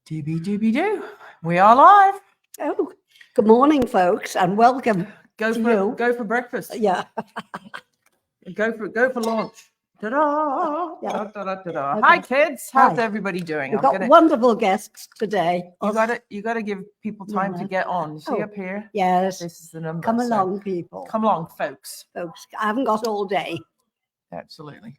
Dooby dooby doo. We are live. Oh, good morning, folks, and welcome. Go for breakfast. Yeah. Go for lunch. Ta-da! Yeah. Da-da-da-da-da. Okay. Hi kids. How's Hi. everybody doing? We've got wonderful guests today. You gotta give people time to get on. You see up here? Yes. This is the number. Come along, people. Come along, folks. Folks, I haven't got all day. Absolutely.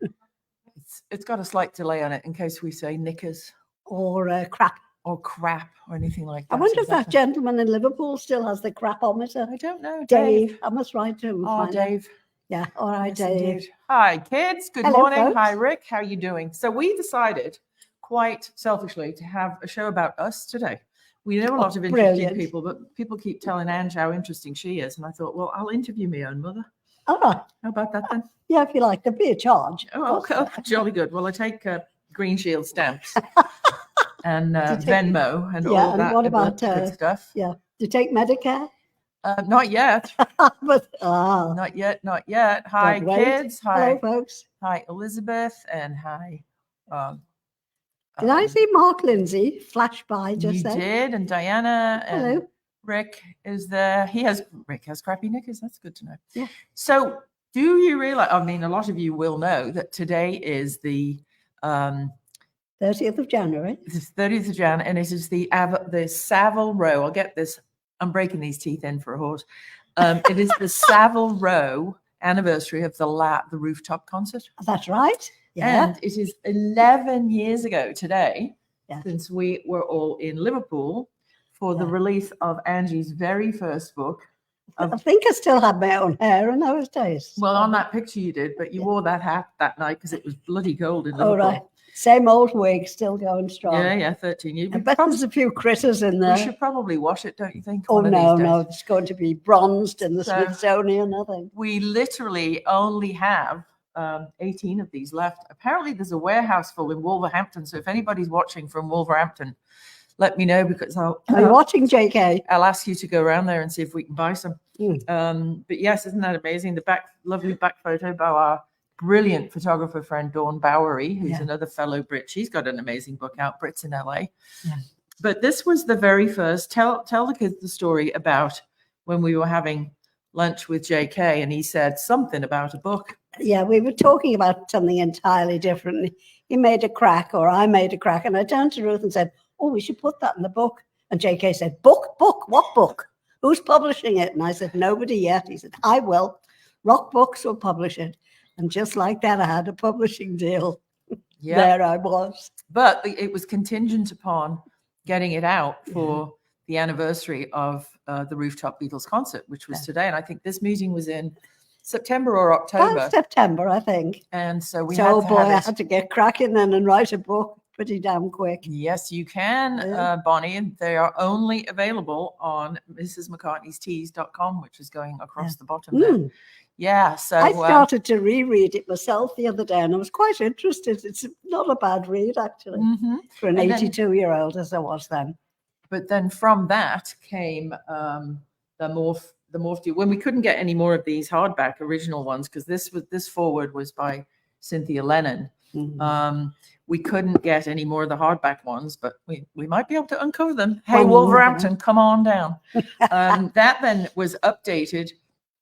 It's got a slight delay on it in case we say knickers Or crap. or crap or anything like that. I wonder if that gentleman in Liverpool still has the crapometer. I don't know. Dave. I must write to him. Oh, Dave. Yeah. All right, Yes, Dave. indeed. Hi, kids. Good Hello, morning. folks. Hi, Rick. How are you doing? So we decided, quite selfishly, to have a show about us today. We know a lot of interesting brilliant. people, but people keep telling Ange how interesting she is. And I thought, well, I'll interview my own mother. All right. How about that then? Yeah, if you like, there'll be a charge. Oh, okay. Jolly good. Well, I take Green Shield stamps and take- Venmo and Yeah, all and that what about, good stuff. Yeah. Do you take Medicare? Not yet. But, Not yet. Not yet. Hi, Don't wait. kids. Hi. Hello, folks. Hi, Elizabeth. And hi. Did I see Mark Lindsay flash by just You then? did, and Diana and Hello. Rick is there. Rick has crappy knickers. That's good to know. Yeah. So do you realize, I mean, a lot of you will know that today is the 30th of January. it's 30th of Jan, and it is the Savile Row. I'll get this. I'm breaking these teeth in for a horse. It is the Savile Row anniversary of the rooftop concert. That's right. Yeah. And it is 11 years ago today Yeah. since we were all in Liverpool for the Yeah. release of Angie's very first book. I think I still had my own hair in those days. Well, on that picture you did, but you wore that hat that night because it was bloody cold in Oh, Liverpool. right. Same old wig, still going strong. Yeah, 13 years. I bet there's a few critters in We there. should probably wash it, don't you think? Oh, one of no, these no. days? It's going to be bronzed in the So- Smithsonian, I think. We literally only have 18 of these left. Apparently, there's a warehouse full in Wolverhampton. So if anybody's watching from Wolverhampton, let me know because Are you watching, JK? I'll ask you to go around there and see if we can buy some. Mm. But yes, isn't that amazing? The lovely back photo by our brilliant photographer friend Dawn Bowery, who's Yeah. another fellow Brit. She's got an amazing book out, Brits in LA. Yeah. But this was the very first. Tell the kids the story about when we were having lunch with JK, and he said something about a book. Yeah, we were talking about something entirely different. He made a crack, or I made a crack, and I turned to Ruth and said, "Oh, we should put that in the book." And JK said, "Book? What book? Who's publishing it?" And I said, "Nobody yet." He said, "I will. Rock Books will publish it." And just like that, I had a publishing deal. Yeah. There I was. But it was contingent upon getting it out for the anniversary of the Rooftop Beatles concert, which was today. And I think this meeting was in September or October. September, I think. And so we So, had oh to boy, have I it. had to get cracking then and write a book pretty damn quick. Yes, you can, Yeah. Bonnie. And they are only available on mrsmccartneysteas.com, which is going across the bottom there. Mm. Yeah. So I started to reread it myself the other day and I was quite interested. It's not a bad read, actually, for an And then- 82-year-old as I was then. But then from that came the morph. When we couldn't get any more of these hardback original ones, because this forward was by Cynthia Lennon. Mhm. We couldn't get any more of the hardback ones, but we might be able to uncover them. Hey, One more, Wolverhampton, come on down. That then was updated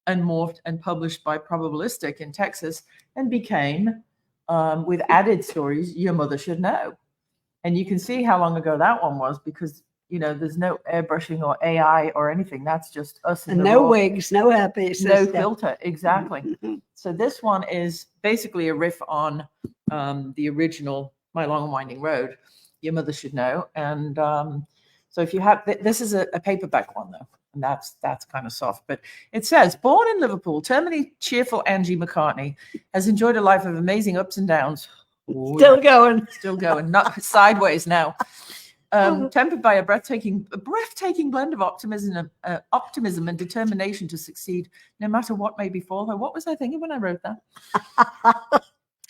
and morphed and published by Probabilistic in Texas and became, with added stories, Your Mother Should Know. And you can see how long ago that one was because, there's no airbrushing or AI or anything. That's just us. And no wigs, no hairpieces. No filter. Exactly. Mhm. So this one is basically a riff on the original My Long and Winding Road, Your Mother Should Know. And so if you have, this is a paperback one though, and that's kind of soft. But it says, born in Liverpool, terminally cheerful Angie McCartney has enjoyed a life of amazing ups and downs. Ooh, Still going. Still going, not sideways now. Tempered by a breathtaking blend of optimism and determination to succeed, no matter what may befall her. What was I thinking when I wrote that?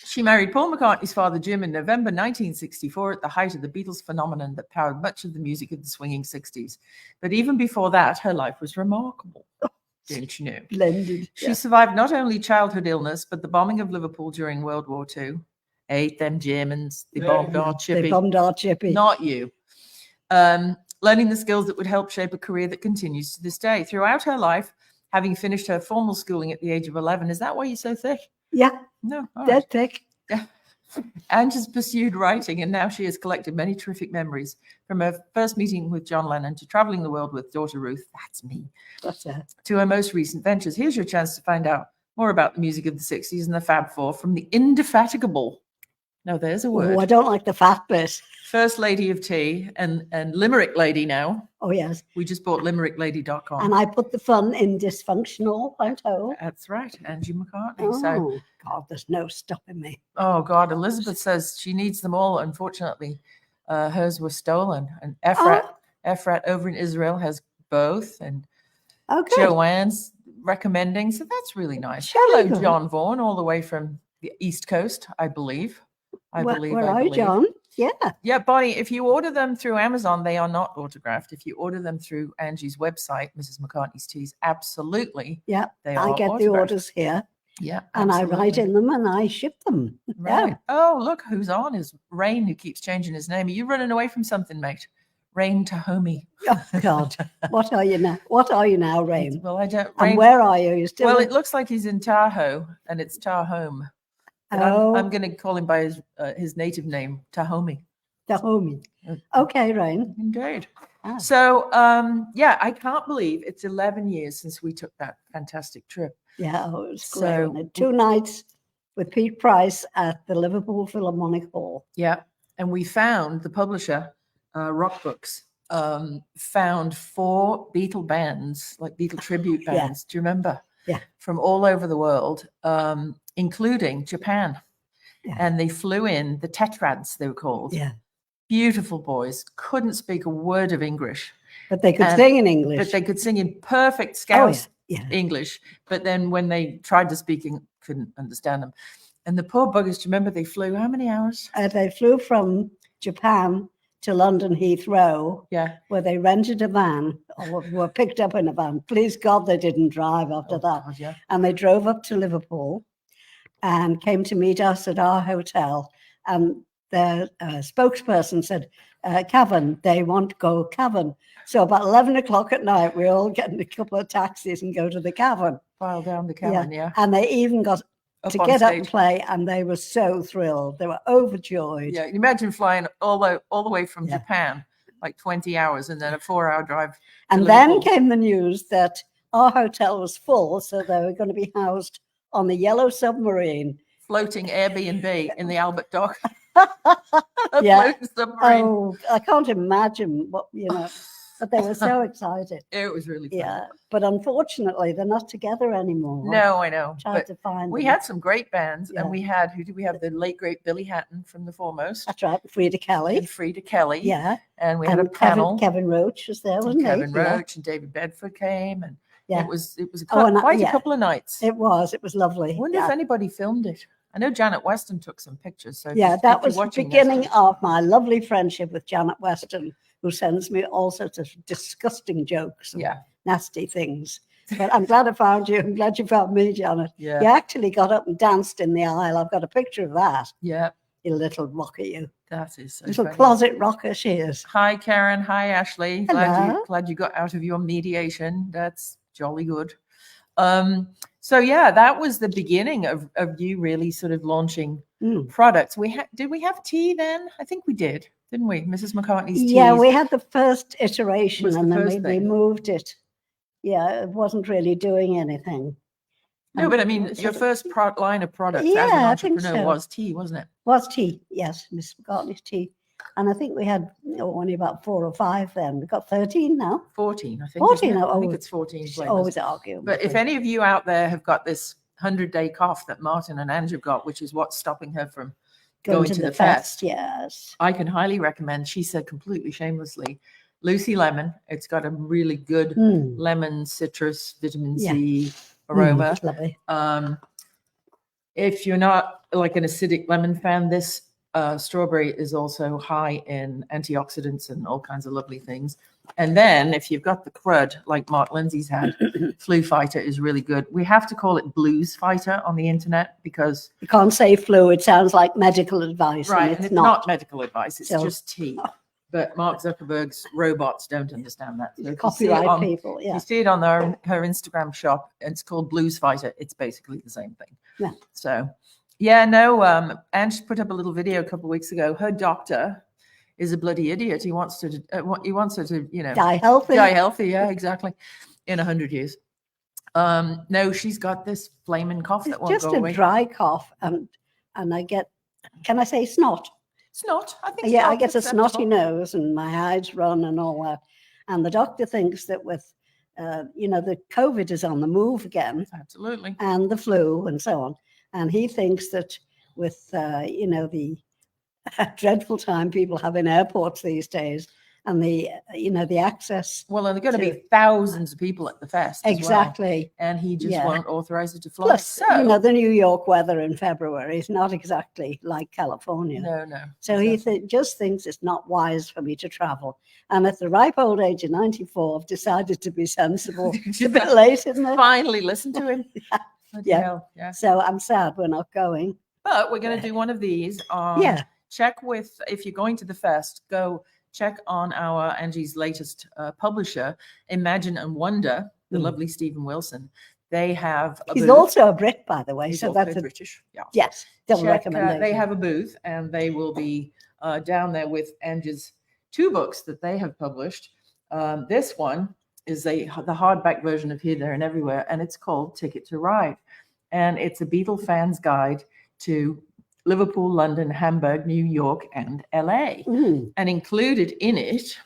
She married Paul McCartney's father, Jim, in November 1964 at the height of the Beatles phenomenon that powered much of the music of the swinging 60s. But even before that, her life was remarkable. Didn't you know? Blended. She survived not only childhood illness, but the bombing of Liverpool during World War II. Ate them Germans. They bombed our Chippy. They bombed our Chippy. Not you. learning the skills that would help shape a career that continues to this day. Throughout her life, having finished her formal schooling at the age of 11, is that why you're so thick? Yeah, No, all dead right. thick. Yeah. Ange has pursued writing, and now she has collected many terrific memories, from her first meeting with John Lennon to traveling the world with daughter Ruth, that's me, to her most recent ventures. Here's your chance to find out more about the music of the 60s and the Fab Four from the indefatigable, no, there's a word, Oh, I don't like the fat bit. First Lady of Tea and Limerick Lady now. Oh, yes. We just bought limericklady.com. And I put the fun in dysfunctional, I'm told. That's right, Angie McCartney. Oh, So, God, there's no stopping me. oh, God, Elizabeth says she needs them all. Unfortunately, hers were stolen. And Efrat over in Israel has both. And Okay. Joanne's recommending. So that's really nice. Very Hello, good. John Vaughan, all the way from the East Coast, I believe. Where are you, John? Yeah. Yeah, Bonnie, if you order them through Amazon, they are not autographed. If you order them through Angie's website, Mrs. McCartney's Teas, absolutely. Yeah. They are I get autographed. the orders here. Yeah. And I write absolutely. in them and I ship them. Right. Yeah. Oh, look who's on is Rain, who keeps changing his name. Are you running away from something, mate? Rain Tahomey. Oh, God. What are you now? What are you now, Rain? Well, I don't. Rain, And where are you? You still? well, it looks like he's in Tahoe, and it's Tahome. But Oh. I'm going to call him by his native name, Tahomey. the home. Okay, Rain. Indeed. Ah. So, yeah, I can't believe it's 11 years since we took that fantastic trip. Yeah, oh, it was So- great. wasn't it? 2 nights with Pete Price at the Liverpool Philharmonic Hall. Yeah. And we found the publisher, Rock Books, found 4 Beatle bands, like Beatle tribute Yeah. bands. Do you remember? Yeah. From all over the world, including Japan. Yeah. And they flew in, the Tetrads, they were called. Yeah, Beautiful boys, couldn't speak a word of English, but they could And- sing in English. but they could sing in perfect oh, Scouse yeah. English. But then when they tried to speak, couldn't understand them. And the poor buggers, do you remember they flew how many hours? They flew from Japan to London Heathrow, Yeah. where they rented a van or were picked up in a van. Please God, they didn't drive after Oh, that. God, yeah. And they drove up to Liverpool and came to meet us at our hotel. And the spokesperson said, Cavan, they want to go Cavan. So about 11 o'clock at night, we all get in a couple of taxis and go to the Cavan. File down the cabin, yeah. And they even got to on get up and stage. play, and they were so thrilled. They were overjoyed. Yeah, you imagine flying all the way from Yeah. Japan, like 20 hours, and then a 4-hour drive. And to then Liverpool. came the news that our hotel was full, so they were going to be housed on the Yellow Submarine. Floating Airbnb in the Albert Dock. Yeah. Floating submarine. Oh, I can't imagine what, but they were so excited. It was really fun. Yeah, but unfortunately, they're not together anymore. No, I know. Tried But to find we them. had some great bands, Yeah. and we had, who did we have? The late, great Billy Hatton from The Foremost, That's right, Frida Kelly. and Frida Kelly. Yeah, And we had a and panel. Kevin Roach was there, and wasn't Kevin he? Yeah. Roach and David Bedford came, and Yeah. it was Oh, and quite yeah. a couple of nights. It was lovely. I wonder Yeah. if anybody filmed it. I know Janet Weston took some pictures. So Yeah, if that you're was the watching this, beginning then- of my lovely friendship with Janet Weston, who sends me all sorts of disgusting jokes and Yeah, nasty things. But I'm glad I found you. I'm glad you found me, Janet. yeah, You actually got up and danced in the aisle. I've got a picture of that. yeah. You little rocker, you. That is so Little funny. closet rocker she is. Hi, Karen. Hi, Ashley. Hello. Glad you got out of your mediation. That's jolly good. So yeah, that was the beginning of you really sort of launching Mm. products. Did we have tea then? I think we did, didn't we? Mrs. McCartney's tea. Yeah, we had the first iteration Was the and then first we thing. moved it. Yeah, it wasn't really doing anything. No, And but I mean, it your was- first line of products as Yeah, an I think entrepreneur so. was tea, wasn't it? was tea, yes, Miss McCartney's tea. And I think we had only about 4 or 5 then. We've got 13 now. 14, I think. 14, isn't it? I oh, think it's 14 She's flavors. always arguing. But with if me. any of you out there have got this 100-day cough that Martin and Angie have got, which is what's stopping her from going to the fest, yes. I can highly recommend, she said completely shamelessly, Lucy Lemon. It's got a really good Mm. lemon, citrus, vitamin Yeah. C Mm, aroma. it's lovely. If you're not like an acidic lemon fan, this strawberry is also high in antioxidants and all kinds of lovely things. And then if you've got the crud, like Mark Lindsay's had, Flu Fighter is really good. We have to call it Blues Fighter on the internet because You can't say flu. It sounds like medical advice. right, And and it's it's not medical advice. It's So- just tea. but Mark Zuckerberg's robots don't understand that. So if you see it Copyright on- people, if yeah. you see it on her Instagram shop, it's called Blues Fighter. It's basically the same thing. Yeah. So, yeah, no. Ange put up a little video a couple of weeks ago. Her doctor is a bloody idiot. He wants her to, Die healthy. die healthy. Yeah, exactly. In 100 years. No, she's got this flaming cough that won't Just go a away. dry cough, and I get, can I say snot? Snot. I think. Yeah, I snot's get a snotty acceptable. nose and my eyes run and all that. And the doctor thinks that with, the COVID is on the move again, Absolutely. and the flu and so on. And he thinks that with, the dreadful time people have in airports these days, and the access. Well, and there are going to to- be thousands of people at the fest. as well, Exactly. and he just Yeah. won't authorize it to fly. Plus, So, the New York weather in February is not exactly like California. no. So exactly. he just thinks it's not wise for me to travel. And at the ripe old age of 94, I've decided to be sensible. It's a bit late, isn't it? Finally listen to him. Bloody Yeah. hell, yeah. So I'm sad we're not going. But we're going to do one of these. Yeah. Check with, if you're going to the fest, go check on our Angie's latest publisher, Imagine and Wonder, the lovely Stephen Wilson. They have a He's booth. also a Brit, by the way. He's so also that's a British. Yeah. yes, double Check, recommendation. they have a booth, and they will be down there with Angie's 2 books that they have published. This one is the hardback version of Here, There, and Everywhere, and it's called Ticket to Ride. And it's a Beatle fan's guide to Liverpool, London, Hamburg, New York, and LA. Mm. And included in it,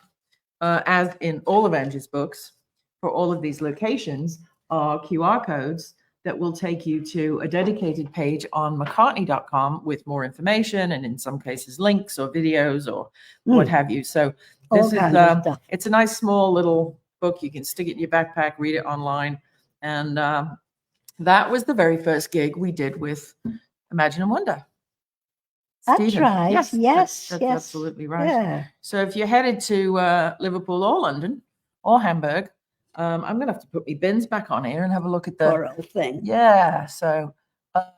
as in all of Angie's books, for all of these locations, are QR codes that will take you to a dedicated page on McCartney.com with more information, and in some cases links or videos or what have you. So All this is kinds of stuff. it's a nice small little book. You can stick it in your backpack, read it online, and that was the very first gig we did with Imagine and Wonder. That's Stephen. right. Yes, Yes, that's yes. absolutely right. Yeah. So if you're headed to Liverpool or London or Hamburg, I'm going to have to put my bins back on here and have a look at the. Poor old thing. Yeah. So.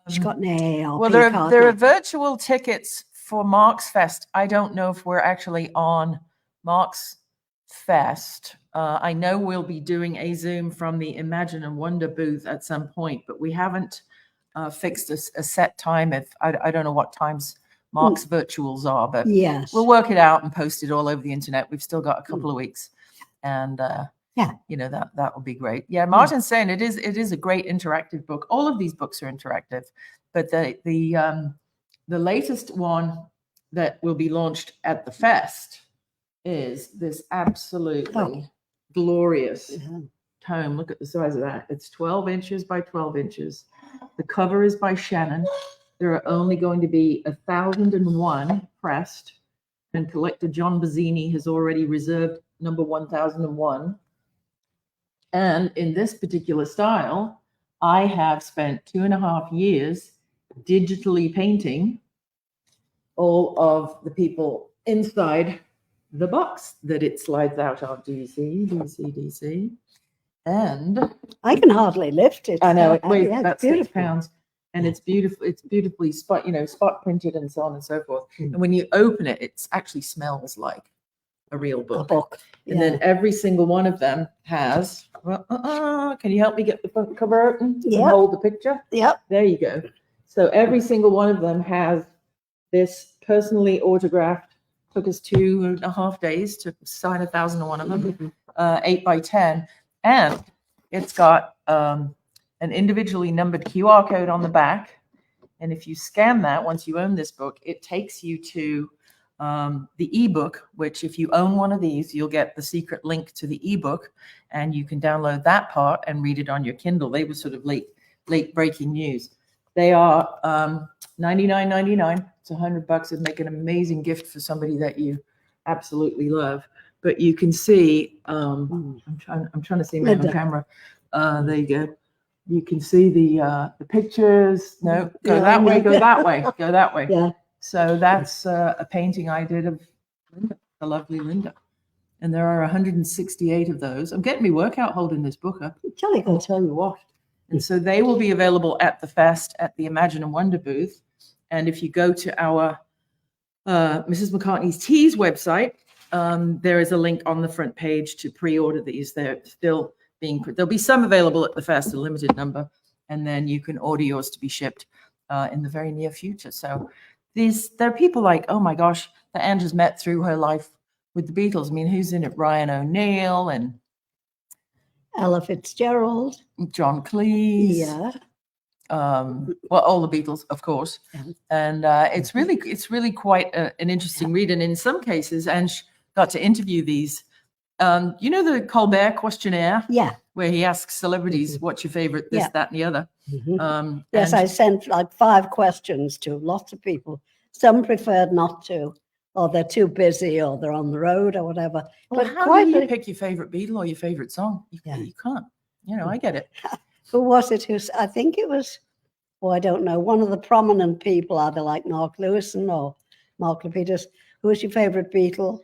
She's got an AARP Well, there card are now. virtual tickets for Mark's Fest. I don't know if we're actually on Mark's Fest. I know we'll be doing a Zoom from the Imagine and Wonder booth at some point, but we haven't fixed a set time. If I don't know what times Mark's virtuals are, but Yes. we'll work it out and post it all over the internet. We've still got a couple of weeks, and that will be great. Yeah, Martin's saying it is a great interactive book. All of these books are interactive, but the latest one that will be launched at the fest is this absolutely glorious tome. Look at the size of that. It's 12 inches by 12 inches. The cover is by Shannon. There are only going to be 1,001 pressed, and collector John Bazzini has already reserved number 1,001. And in this particular style, I have spent 2.5 years digitally painting all of the people inside the box that it slides out of. Do you see? And I can hardly lift it. I know it weighs yeah, about it's 6 beautiful. pounds, and it's beautiful. It's beautifully spot printed and so on and so forth. And when you open it, it actually smells like a real A book. book. And then every single one of them has. Can you help me get the front cover open? And Yep. hold the picture. Yep. There you go. So every single one of them has this personally autographed. Took us 2.5 days to sign 1,001 of them. 8 by 10, and it's got an individually numbered QR code on the back. And if you scan that, once you own this book, it takes you to the ebook, which if you own one of these, you'll get the secret link to the ebook, and you can download that part and read it on your Kindle. They were sort of late breaking news. They are $99.99. It's $100. It'd make an amazing gift for somebody that you absolutely love. But you can see, I'm trying to see me on camera. There you go. You can see the pictures. No, go that way. Go that way. Go that way. Yeah. So that's a painting I did of Linda, the lovely Linda. And there are 168 of those. I'm getting my workout holding this book up. Jolly I'll good. tell you what. And so they will be available at the fest at the Imagine and Wonder booth. And if you go to our Mrs. McCartney's Teas website, there is a link on the front page to pre-order these. They're still there'll be some available at the first, a limited number, and then you can order yours to be shipped in the very near future. So there are people like, oh my gosh, that Angie's met through her life with the Beatles. I mean, who's in it? Ryan O'Neill and Ella Fitzgerald. John Cleese. Yeah. Well, all the Beatles, of course. Yeah. And it's really quite an interesting read. And in some cases, Ange got to interview these. You know the Colbert questionnaire? Yeah. Where he asks celebrities, what's your favorite, this, that, and the other. Yes, I sent like 5 questions to lots of people. Some preferred not to, or they're too busy, or they're on the road, or whatever. Well, But how do you pick your favorite Beatle or your favorite song? You can't. You know, I get it. Who was it? I think it was, I don't know, one of the prominent people, either like Mark Lewison or Mark Lapidus. Who was your favorite Beatle?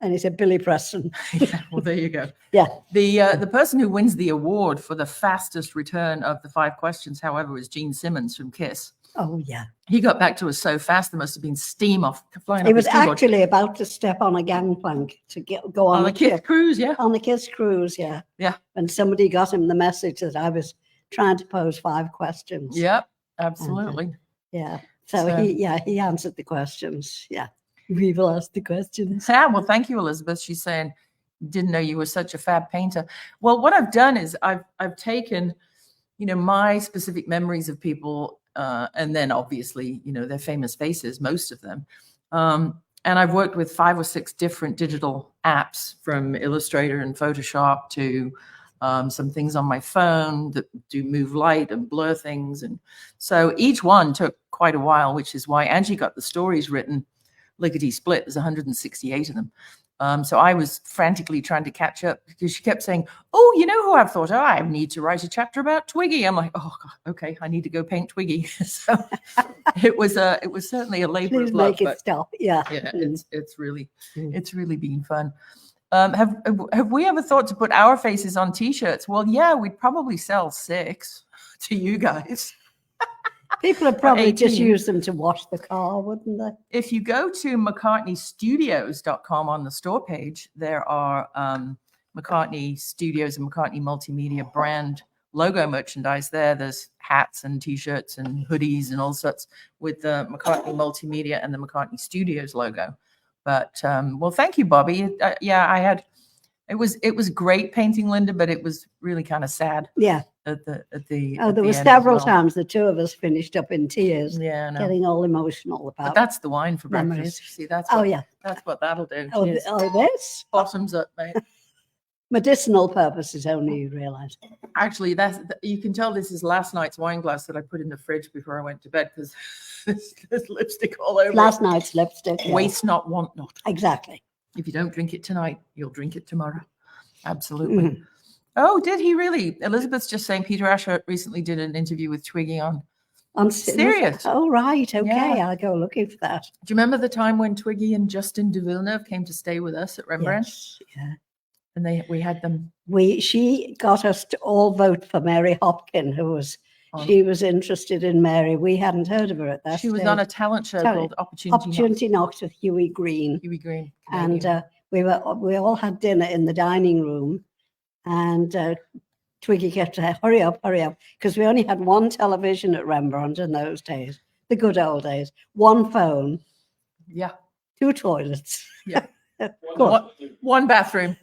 And he said Billy Preston. Yeah, well, there you go. Yeah. The person who wins the award for the fastest return of the 5 questions, however, is Gene Simmons from Kiss. Oh, yeah. He got back to us so fast there must have been steam flying off He was his keyboard. actually about to step on a gangplank to go on the Kiss ship. cruise, yeah. On the Kiss cruise, yeah. Yeah. And somebody got him the message that I was trying to pose 5 questions. Yep, absolutely. Yeah. So he answered the questions. Yeah. We've asked the questions. Yeah, well, thank you, Elizabeth. She's saying, didn't know you were such a fab painter. Well, what I've done is I've taken, my specific memories of people, and then obviously, their famous faces, most of them. And I've worked with 5 or 6 different digital apps, from Illustrator and Photoshop to some things on my phone that do move light and blur things. And so each one took quite a while, which is why Angie got the stories written lickety split. There's 168 of them. So I was frantically trying to catch up because she kept saying, oh, you know who I've thought, I need to write a chapter about Twiggy. I'm like, oh, God, okay, I need to go paint Twiggy. So it was certainly a labor of love. Please make it stop. Yeah. Yeah, it's really been fun. Have we ever thought to put our faces on T-shirts? Well, yeah, we'd probably sell 6 to you guys. People would probably just use them to wash the car, wouldn't they? If you go to McCartneyStudios.com on the store page, there are McCartney Studios and McCartney Multimedia brand logo merchandise there. There's hats and T-shirts and hoodies and all sorts with the McCartney Multimedia and the McCartney Studios logo. But well, thank you, Bobby. It was great painting Linda, but it was really kind of sad. Yeah. There were several times the 2 of us finished up in tears. Yeah, getting all emotional about. But that's the wine for memories. breakfast. See, that's what that'll do. This Bottoms up, mate. Medicinal purposes only, you realize. Actually, you can tell this is last night's wine glass that I put in the fridge before I went to bed because there's lipstick all over. Last night's lipstick. Yeah. Waste not, want not. Exactly. If you don't drink it tonight, you'll drink it tomorrow. Absolutely. Oh, did he really? Elizabeth's just saying Peter Asher recently did an interview with Twiggy on Sirius. Oh, right. Okay. Yeah. I'll go looking for that. Do you remember the time when Twiggy and Justin de Villeneuve came to stay with us at Rembrandt? Yes. Yeah. And we had them. She got us to all vote for Mary Hopkin, she was interested in Mary. We hadn't heard of her at that She was stage. on a talent show called Opportunity Knocks with Huey Green. And we all had dinner in the dining room, and Twiggy kept saying, hurry up, because we only had 1 television at Rembrandt in those days, the good old days, 1 phone, 2 toilets, one bathroom.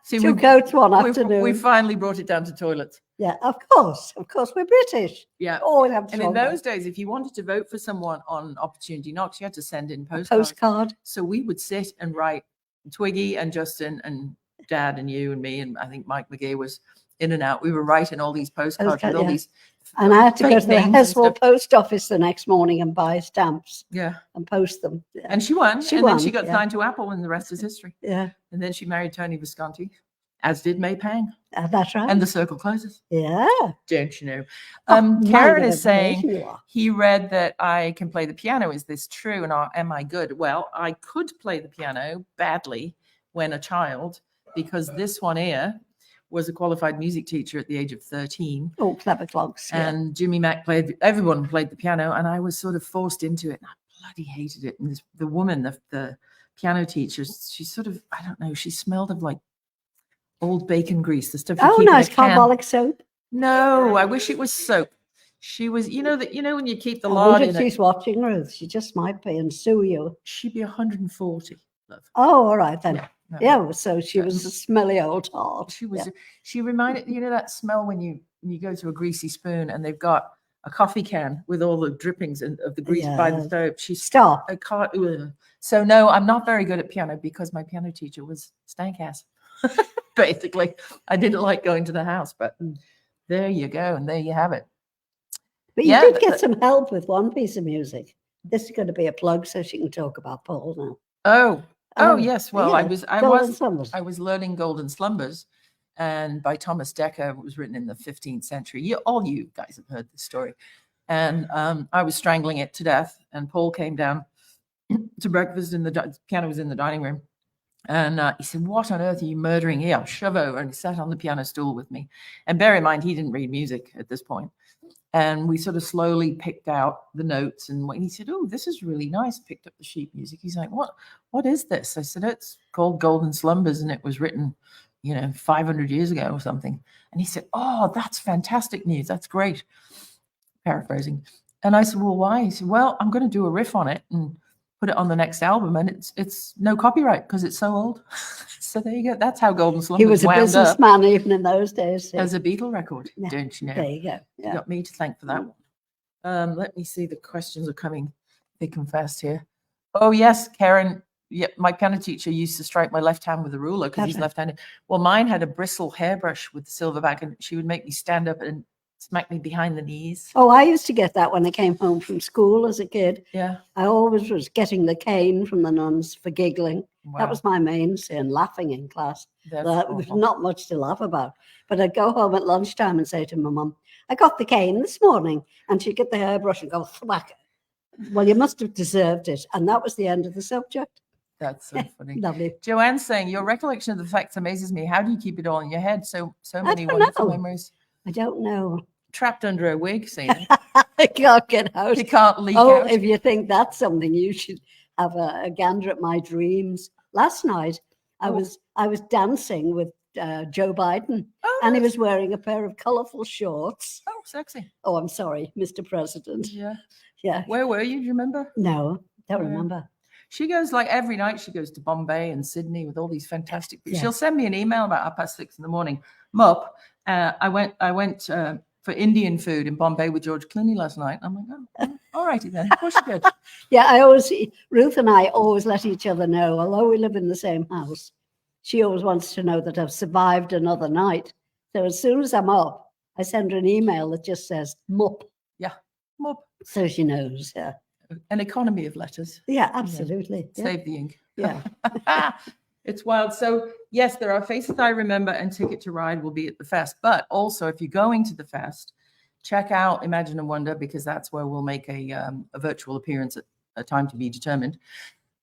See, 2 coats one afternoon. We finally brought it down to toilets. Yeah, of course, we're British. Yeah. Always have to. And in those days, if you wanted to vote for someone on Opportunity Knocks, you had to send in postcard. So we would sit and write Twiggy and Justin and Dad and you and me, and I think Mike McGee was in and out. We were writing all these postcards with all these. And I had to go to the Heswell post office the next morning and buy stamps. Yeah. And post them. Yeah. And she won. Then she got signed to Apple, and the rest is history. Yeah. And then she married Tony Visconti, as did May Pang. That's right. And the circle closes. Yeah. Don't you know? Karen is saying he read that I can play the piano. Is this true? And am I good? Well, I could play the piano badly when a child, because this one here was a qualified music teacher at the age of 13. Oh, clever clogs. And Jimmy Mack everyone played the piano, and I was sort of forced into it. And I bloody hated it. And the woman, the piano teacher, she sort of, I don't know, she smelled of like old bacon grease, the stuff you Oh, keep nice in a can. carbolic soap. No, I wish it was soap. She was, when you keep the I lard wonder in if it, she's watching, Ruth. She just might be and sue you. she'd be 140, love. Oh, all right then. Yeah, no. Yeah, so she was a smelly old tart. She was. Yeah. She reminded that smell when you go to a greasy spoon and they've got a coffee can with all the drippings of the grease by the Yeah. stove. She's Stop. I can't. So no, I'm not very good at piano because my piano teacher was stank ass. Basically, I didn't like going to the house, but there you go, and there you have it. But you did get some help with one piece of music. This is going to be a plug so she can talk about Paul now. Oh yes. Well, yeah. I was learning Golden Slumbers, and by Thomas Dekker. It was written in the 15th century. All you guys have heard this story. And I was strangling it to death. And Paul came down to breakfast the piano was in the dining room. And he said, "What on earth are you murdering here? Shove over." And he sat on the piano stool with me. And bear in mind, he didn't read music at this point. And we sort of slowly picked out the notes. And he said, "Oh, this is really nice." Picked up the sheet music. He's like, What is this? I said, "It's called Golden Slumbers, and it was written, 500 years ago or something." And he said, "Oh, that's fantastic news. That's great." Paraphrasing. And I said, "Well, why?" He said, "Well, I'm going to do a riff on it and put it on the next album, and it's no copyright because it's so old." So there you go. That's how Golden Slumbers He was a businessman even in those days. As a Beatle record, don't you know? There you go. Yeah. You got me to thank for that one. Let me see. The questions are coming thick and fast here. Oh yes, Karen. Yeah, my piano teacher used to strike my left hand with a ruler because he's left-handed. Well, mine had a bristle hairbrush with the silverback, and she would make me stand up and smack me behind the knees. Oh, I used to get that when I came home from school as a kid. Yeah. I always was getting the cane from the nuns for giggling. Wow. That was my main sin, laughing in class. There was not much to laugh about. But I'd go home at lunchtime and say to my mum, "I got the cane this morning." And she'd get the hairbrush and go thwack. "Well, you must have deserved it." And that was the end of the subject. That's so funny. Lovely. Joanne's saying, "Your recollection of the facts amazes me. How do you keep it all in your head? So many wonderful memories." I don't know. Trapped under a wig, saying I can't get out. You can't leak out. Oh, if you think that's something, you should have a gander at my dreams. Last night, I was dancing with Joe Biden, and he was wearing a pair of colourful shorts. Oh, sexy. Oh, I'm sorry, Mr. President. Yeah. Where were you? Do you remember? No, don't remember. She goes every night. She goes to Bombay and Sydney with all these fantastic. Yeah. She'll send me an email about 6:30 in the morning. Mup, I went for Indian food in Bombay with George Clooney last night. I'm like, oh, all righty then. Of course you did. Yeah, Ruth and I always let each other know, although we live in the same house, she always wants to know that I've survived another night. So as soon as I'm up, I send her an email that just says Mup. Yeah, Mup. So she knows, yeah. An economy of letters. Yeah, absolutely. Yeah. Save the ink. Yeah. It's wild. So yes, there are Faces I Remember and Ticket to Ride will be at the fest. But also, if you're going to the fest, check out Imagine and Wonder, because that's where we'll make a virtual appearance at a time to be determined.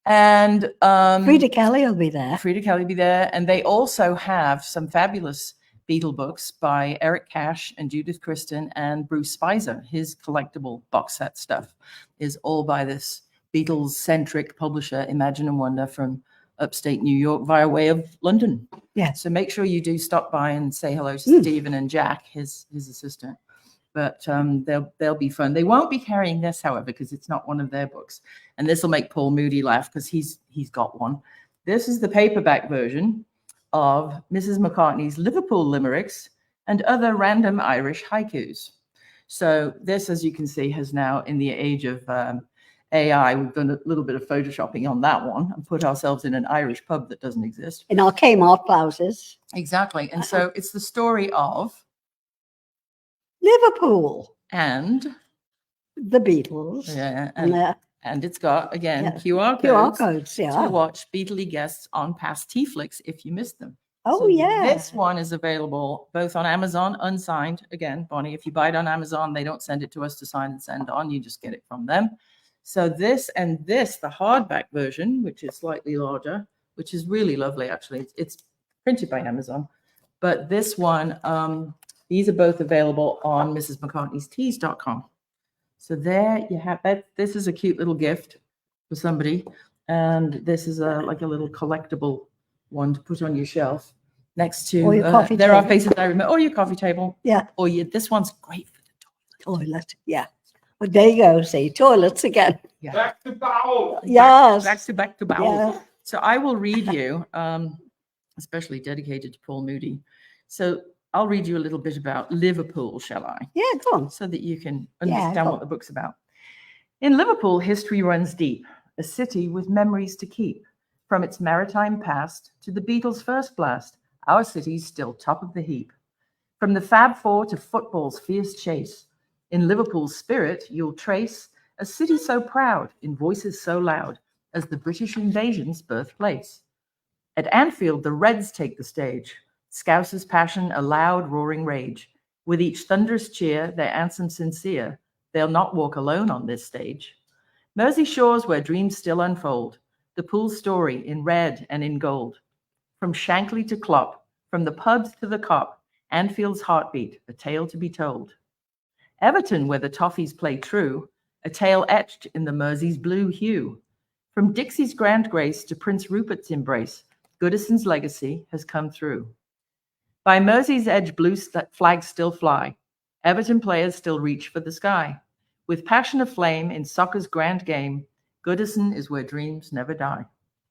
And Frida Kelly will be there. Frida Kelly will be there. And they also have some fabulous Beatle books by Eric Cash and Judith Kristen and Bruce Spicer. His collectible box set stuff is all by this Beatles-centric publisher, Imagine and Wonder, from upstate New York via way of London. Yeah. So make sure you do stop by and say hello to Stephen and Jack, his assistant. But they'll be fun. They won't be carrying this, however, because it's not one of their books. And this will make Paul Moody laugh because he's got one. This is the paperback version of Mrs. McCartney's Liverpool limericks and other random Irish haikus. So this, as you can see, has now, in the age of AI, we've done a little bit of photoshopping on that one and put ourselves in an Irish pub that doesn't exist. In our Kmart blouses. Exactly. And so it's the story of Liverpool and the Beatles. Yeah. And it's got, again, QR codes to watch Beatley guests on past Teaflix if you missed them. Oh, so yeah. This one is available both on Amazon, unsigned. Again, Bonnie, if you buy it on Amazon, they don't send it to us to sign and send on. You just get it from them. So this and this, the hardback version, which is slightly larger, which is really lovely, actually. It's printed by Amazon. But this one, these are both available on mrsmccartneystees.com. So there you have that. This is a cute little gift for somebody. And this is like a little collectible one to put on your shelf next to. Or your coffee there are table. faces I remember. Or your coffee table. Yeah. Or this one's great for the Toilet. Yeah. Well, there you go. See, toilets again. Yeah. Back to bowel. Yes. Back to bowel. Yeah. So I will read you, especially dedicated to Paul Moody. So I'll read you a little bit about Liverpool, shall I? Yeah, go on. So that you can Yeah, understand go what the book's about. In Liverpool, history runs deep, a city with memories to keep. From its maritime past to the Beatles' first blast, our city's still top of the heap. From the Fab Four to football's fierce chase, in Liverpool's spirit you'll trace a city so proud, in voices so loud, as the British invasion's birthplace. At Anfield, the Reds take the stage, Scousers' passion a loud, roaring rage. With each thunderous cheer, their anthem sincere, they'll not walk alone on this stage. Mersey shores where dreams still unfold, the pool's story in red and in gold. From Shankly to Klopp, from the pubs to the cop, Anfield's heartbeat, a tale to be told. Everton, where the Toffees play true, a tale etched in the Mersey's blue hue. From Dixie's grand grace to Prince Rupert's embrace, Goodison's legacy has come through. By Mersey's edge, blue flags still fly. Everton players still reach for the sky. With passion aflame in soccer's grand game, Goodison is where dreams never die.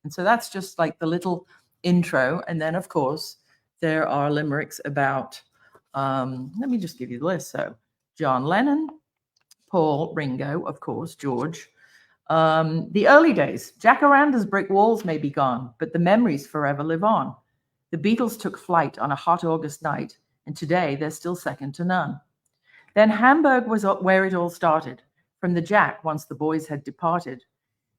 And so that's just like the little intro. And then, of course, there are limericks about, let me just give you the list. So John Lennon, Paul, Ringo, of course, George. The early days, Jacaranda's brick walls may be gone, but the memories forever live on. The Beatles took flight on a hot August night, and today they're still second to none. Then Hamburg was where it all started, from the Jack once the boys had departed.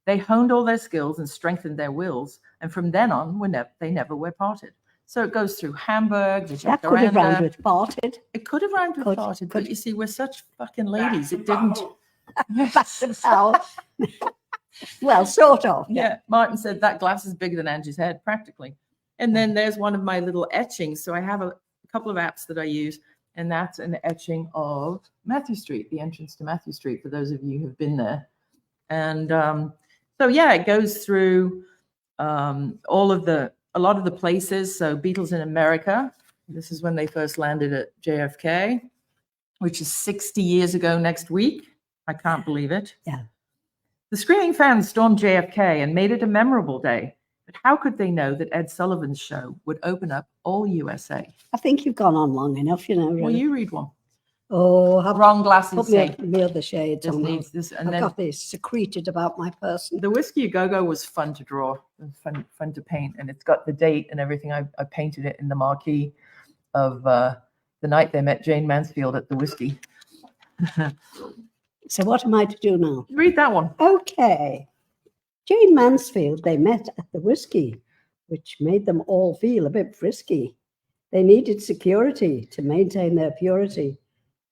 They honed all their skills and strengthened their wills, and from then on, they never were parted. So it goes through Hamburg, the That could have Jacaranda. rhymed with parted. It could have rhymed with parted, but you see, we're such fucking ladies. It didn't. Back to bowel. Well, sort of. Yeah, Martin said that glass is bigger than Angie's head, practically. And then there's one of my little etchings. So I have a couple of apps that I use, and that's an etching of Matthew Street, the entrance to Matthew Street, for those of you who've been there. And so, yeah, it goes through a lot of the places. So Beatles in America, this is when they first landed at JFK, which is 60 years ago next week. I can't believe it. Yeah. The screaming fans stormed JFK and made it a memorable day. But how could they know that Ed Sullivan's show would open up all USA? I think you've gone on long enough, you know. Really. Well, you read one. Oh, have Wrong glasses. put me other shades This on. needs this, and I've then got this secreted about my person. the Whiskey A Go-Go was fun to draw, fun to paint, and it's got the date and everything. I painted it in the marquee of the night they met Jane Mansfield at the Whiskey. So what am I to do now? Read that one. Okay. Jane Mansfield, they met at the Whiskey, which made them all feel a bit frisky. They needed security to maintain their purity.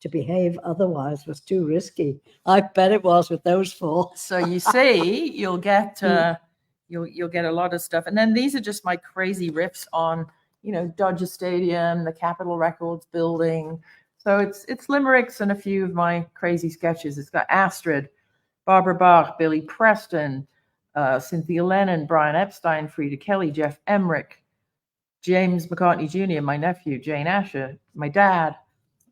To behave otherwise was too risky. I bet it was with those four. So you see, you'll get you'll get a lot of stuff, and then these are just my crazy riffs on, you know, Dodger Stadium, the Capitol Records building. So it's limericks and a few of my crazy sketches. It's got Astrid, Barbara Bach, Billy Preston, Cynthia Lennon, Brian Epstein, Frida Kelly, Jeff Emmerich, James McCartney Jr., my nephew, Jane Asher, my dad,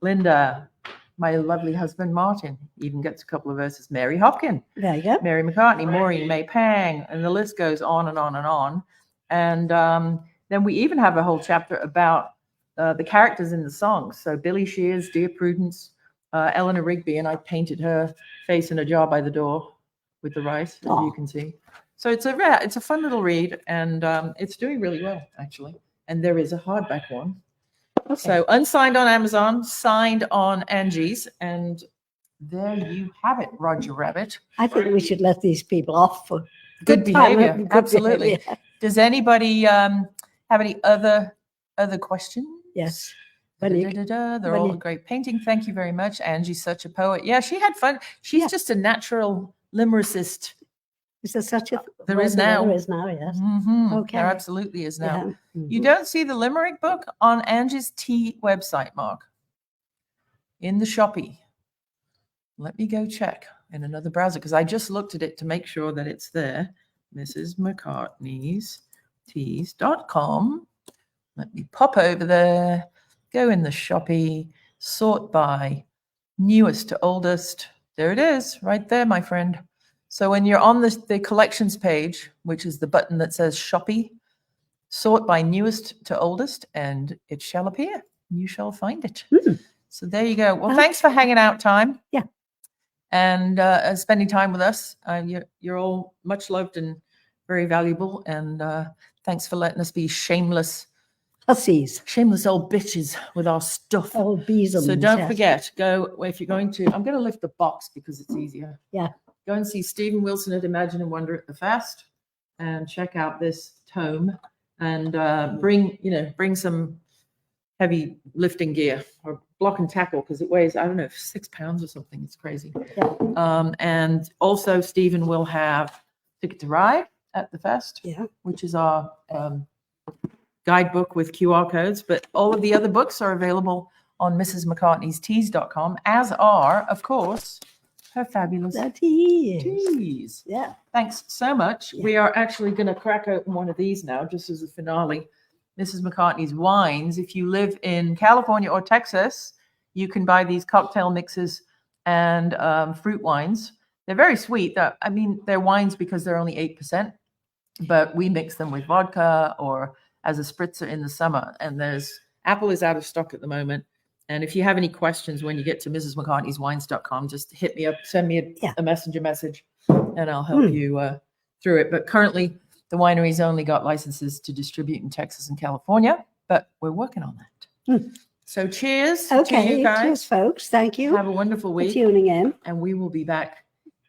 Linda, my lovely husband, Martin, even gets a couple of verses, Mary Hopkin, There you go. Mary McCartney, Maureen May Pang, and the list goes on and on and on. And then we even have a whole chapter about the characters in the songs. So Billy Shears, Dear Prudence, Eleanor Rigby, and I painted her face in a jar by the door with the rice, as you can see. So it's a fun little read, and it's doing really well, actually. And there is a hardback one. Okay. So unsigned on Amazon, signed on Angie's, and there you have it, Roger Rabbit. I think we should let these people off for Good behavior. Good Absolutely. behavior. Does anybody have any other questions? Yes. They're all a great painting. Thank you very much. Angie's such a poet. Yeah, she had fun. She's just a natural limericist. Is there such a There is now. There is now, yes. Mm-hmm. Okay. There absolutely is now. Yeah. Mm-hmm. You don't see the limerick book on Angie's Tea website, Mark, in the Shoppe. Let me go check in another browser, because I just looked at it to make sure that it's there. Mrs. McCartney's teas.com. Let me pop over there, go in the Shoppe, sort by newest to oldest. There it is, right there, my friend. So when you're on the collections page, which is the button that says Shoppe, sort by newest to oldest, and it shall appear. You shall find it. So there you go. Well, thanks for hanging out time. Yeah. And spending time with us. You're all much loved and very valuable. And thanks for letting us be shameless Hussies. Shameless old bitches with our stuff. Old beesums. So don't forget, go, if you're going to, I'm going to lift the box because it's easier. Yeah. Go and see Stephen Wilson at Imagine and Wonder at the Fest and check out this tome and bring some heavy lifting gear or block and tackle because it weighs, I don't know, 6 pounds or something. It's crazy. Yeah. And also Stephen will have Ticket to Ride at the Fest, which is our guidebook with QR codes, but all of the other books are available on mrsmccartneysteas.com, as are, of course, her fabulous teas. Yeah. Thanks so much. Yeah. We are actually going to crack open one of these now, just as a finale. Mrs. McCartney's wines. If you live in California or Texas, you can buy these cocktail mixes and fruit wines. They're very sweet. I mean, they're wines because they're only 8%, but we mix them with vodka or as a spritzer in the summer. And Apple is out of stock at the moment. And if you have any questions when you get to mrsmccartneyswines.com, just hit me up, send me a messenger message, and I'll help you through it. But currently, the winery's only got licenses to distribute in Texas and California, but we're working on that. So cheers to you guys. Cheers, folks. Thank you. Have a wonderful week. For tuning in. And we will be back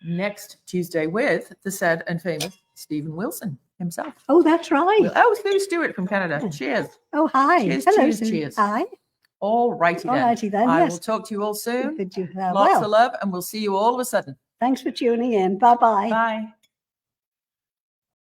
next Tuesday with the sad and famous Stephen Wilson himself. Oh, that's right. Lou Stewart from Canada. Cheers. Oh, hi. Cheers, Hello, cheers, Sue. cheers. Hi. All righty then. All righty then, I yes. will talk to you all soon. Good, Lots of love, and we'll see you all of a sudden. Thanks for tuning in. Bye-bye. Bye.